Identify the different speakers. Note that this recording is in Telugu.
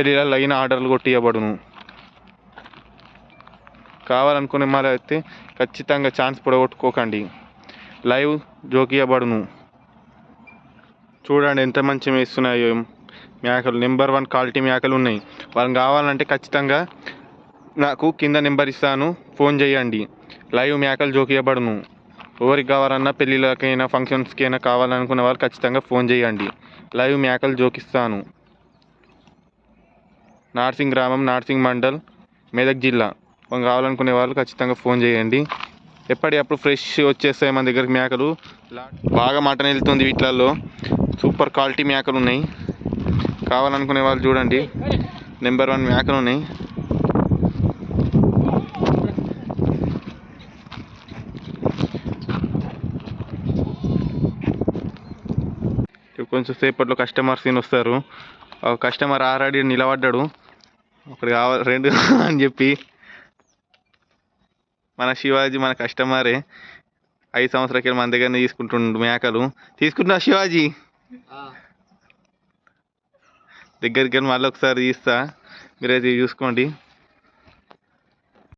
Speaker 1: పెళ్ళిళ్ళలో అయిన ఆర్డర్లు కొట్టియబడును. కావాలనుకునే మరి అయితే ఖచ్చితంగా ఛాన్స్ పొడగొట్టుకోకండి. లైవ్ జోకియబడును. చూడండి ఎంత మంచి మేస్తున్నాయో మేకలు. నెంబర్ 1 క్వాలిటీ మేకలు ఉన్నాయి. వాళ్ళని కావాలంటే ఖచ్చితంగా నాకు కింద నెంబర్ ఇస్తాను, ఫోన్ చేయండి. లైవ్ మేకలు జోకియబడును. ఎవరికి కావాలన్నా పెళ్ళిళ్ళకైనా ఫంక్షన్స్కైనా కావాలనుకునే వాళ్ళు ఖచ్చితంగా ఫోన్ చేయండి. లైవ్ మేకలు జోకిస్తాను. నార్సింగ్ గ్రామం, నార్సింగ్ మండల్, మెదక్ జిల్లా. కావాలనుకునే వాళ్ళు ఖచ్చితంగా ఫోన్ చేయండి. ఎప్పటికప్పుడు ఫ్రెష్ వచ్చేస్తాయి మన దగ్గరికి మేకలు. బాగా మటన్ వెళ్తుంది వీటిలలో. సూపర్ క్వాలిటీ మేకలు ఉన్నాయి. కావాలనుకునే వాళ్ళు చూడండి, నెంబర్ 1 మేకలు ఉన్నాయి. కొంచెం సేపట్లో కస్టమర్స్ వస్తారు. కస్టమర్ ఆల్రెడీ నిలబడ్డాడు. ఒకటి కావాలి 2 అని చెప్పి. మన శివాజీ మన కస్టమరే. 5 సంవత్సరాలకి మన దగ్గర తీసుకుంటుండు మేకలు. తీసుకుంటున్నా శివాజీ, దగ్గరికి వెళ్ళి మళ్ళీ ఒకసారి తీస్తా, మీరైతే చూసుకోండి.